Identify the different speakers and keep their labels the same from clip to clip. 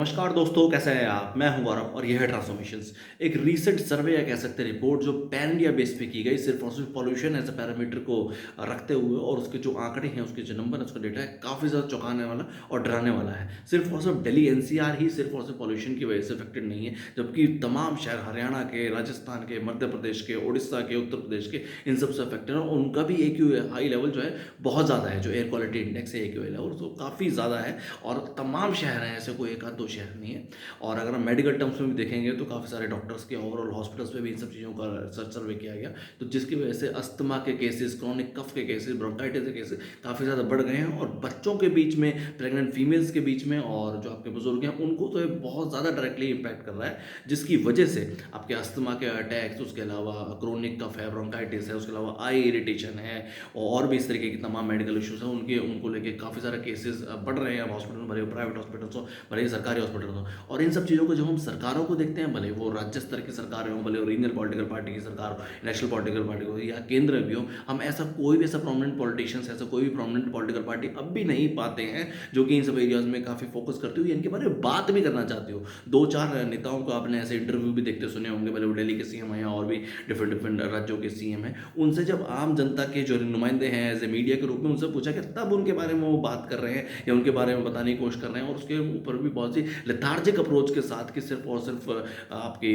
Speaker 1: नमस्कार दोस्तों, कैसे हैं आप? मैं हूं गौरव और यह है ट्रांसफॉर्मेशंस। एक रीसेंट सर्वे या कह सकते हैं रिपोर्ट जो पैन इंडिया बेस पे की गई, सिर्फ और सिर्फ पॉल्यूशन एज अ पैरामीटर को रखते हुए, और उसके जो आंकड़े हैं, उसके जो नंबर है, उसका डेटा है, काफ़ी ज़्यादा चौंकाने वाला और डराने वाला है। सिर्फ और सिर्फ दिल्ली एनसीआर ही सिर्फ और सिर्फ पॉल्यूशन की वजह से अफेक्टेड नहीं है, जबकि तमाम शहर हरियाणा के, राजस्थान के, मध्य प्रदेश के, उड़ीसा के, उत्तर प्रदेश के, इन सबसे अफेक्टेड है, और उनका भी ए क्यू हाई लेवल जो है बहुत ज़्यादा है। जो एयर क्वालिटी इंडेक्स है, ए क्यू आई लेवल, तो काफ़ी ज़्यादा है। और तमाम शहर हैं, ऐसे कोई एक आध दो शहर नहीं है। और अगर हम मेडिकल टर्म्स में भी देखेंगे तो काफ़ी सारे डॉक्टर्स के ओवरऑल हॉस्पिटल्स में भी इन सब चीज़ों का सर्वे किया गया, तो जिसकी वजह से अस्थमा के केसेस, क्रोनिक कफ के केसेस, ब्रोंकाइटिस के केसेस काफ़ी ज़्यादा बढ़ गए हैं। और बच्चों के बीच में, प्रेग्नेंट फीमेल्स के बीच में, और जो आपके बुजुर्ग हैं उनको तो ये बहुत ज़्यादा डायरेक्टली इम्पैक्ट कर रहा है, जिसकी वजह से आपके अस्थमा के अटैक्स, उसके अलावा क्रोनिक कफ है, ब्रोंकाइटिस है, उसके अलावा आई इरिटेशन है, और भी इस तरीके की तमाम मेडिकल इश्यूज हैं, उनको लेके काफ़ी सारे केसेस बढ़ रहे हैं। हॉस्पिटल में, भले वो प्राइवेट हॉस्पिटल्स हो, भले ही सरकारी हॉस्पिटल हो। और इन सब चीज़ों को जब हम सरकारों को देखते हैं, भले वो राज्य स्तर की सरकारें हों, भले वो रीजनल पॉलिटिकल पार्टी की सरकार हो, नेशनल पॉलिटिकल पार्टी हो, या केंद्र में भी हो, हम ऐसा कोई भी ऐसा प्रोमिनेंट पॉलिटिशियंस, ऐसा कोई भी प्रोमिनेंट पॉलिटिकल पार्टी अब भी नहीं पाते हैं जो कि इन सब एरियाज में काफ़ी फोकस करती हो, इनके बारे में बात भी करना चाहती हो। दो चार नेताओं को आपने ऐसे इंटरव्यू भी देखते सुने होंगे, भले वो दिल्ली के सीएम हैं या और भी डिफरेंट डिफरेंट राज्यों के सीएम हैं। उनसे जब आम जनता के जो नुमाइंदे हैं एज ए मीडिया के रूप में उनसे पूछा गया, तब उनके बारे में वो बात कर रहे हैं या उनके बारे में बताने की कोशिश कर रहे हैं, और उसके ऊपर भी बहुत सी लेथार्जिक अप्रोच के साथ कि सिर्फ और सिर्फ आपके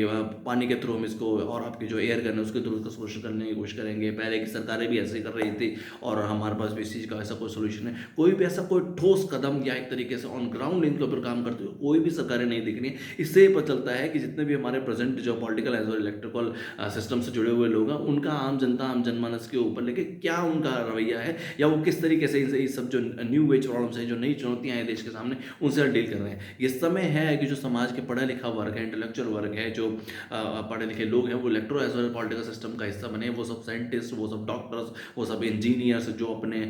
Speaker 1: पानी के थ्रू हम इसको, और आपकी जो एयर गन है उसके थ्रू इसका सोल्यूशन करने की कोशिश करेंगे। पहले की सरकारें भी ऐसे ही कर रही थी, और हमारे पास भी इस चीज़ का ऐसा कोई सोल्यूशन है। कोई भी ऐसा कोई ठोस कदम या एक तरीके से ऑन ग्राउंड इनके ऊपर काम करते हुए कोई भी सरकारें नहीं दिख रही हैं। इससे ये पता चलता है कि जितने भी हमारे प्रेजेंट जो पॉलिटिकल एज और इलेक्ट्रिकल सिस्टम से जुड़े हुए लोग हैं, उनका आम जनता, आम जनमानस के ऊपर लेके क्या उनका रवैया है, या वो किस तरीके से ये सब जो न्यू एज प्रॉब्लम्स हैं, जो नई चुनौतियां हैं देश के सामने, उनसे डील कर रहे हैं। ये समय है कि जो समाज के पढ़ा लिखा वर्ग है, इंटेलेक्चुअल वर्ग है, जो पढ़े लिखे लोग हैं, वो electro as well political system का हिस्सा बने। वो सब साइंटिस्ट, वो सब डॉक्टर्स, वो सब इंजीनियर्स जो अपने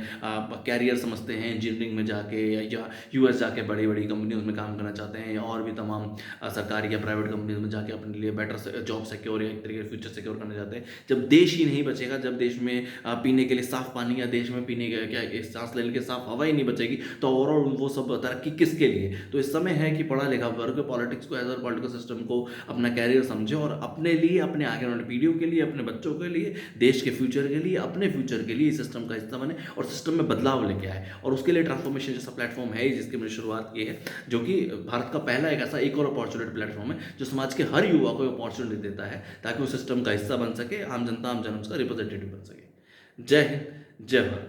Speaker 1: कैरियर समझते हैं इंजीनियरिंग में जाके, या यूएस जाके बड़ी बड़ी कंपनीज में काम करना चाहते हैं, या और भी तमाम सरकारी या प्राइवेट कंपनीज में जाके अपने लिए बेटर जॉब सिक्योर या एक तरीके से फ्यूचर सिक्योर करना चाहते हैं। जब देश ही नहीं बचेगा, जब देश में पीने के लिए साफ पानी, या देश में पीने के क्या सांस लेने के साफ हवा ही नहीं बचेगी, तो ओवरऑल वो सब तरक्की किसके लिए? तो इस समय है कि पढ़ा लिखा वर्ग पॉलिटिक्स को, एज अ पॉलिटिकल सिस्टम को अपना कैरियर समझे, और अपने लिए, अपने आगे वाली पीढ़ियों के लिए, अपने बच्चों के लिए, देश के फ्यूचर के लिए, अपने फ्यूचर के लिए इस सिस्टम का हिस्सा बने, और सिस्टम में बदलाव लेके आए। और उसके लिए ट्रांसफॉर्मेशन जैसा प्लेटफॉर्म है ही, जिसकी मैंने शुरुआत की है, जो कि भारत का पहला एक ऐसा एक और अपॉर्चुनिटी प्लेटफॉर्म है जो समाज के हर युवा को अपॉर्चुनिटी देता है, ताकि वो सिस्टम का हिस्सा बन सके, आम जनता, आम जन उसका रिप्रेजेंटेटिव बन सके। जय हिंद, जय भारत।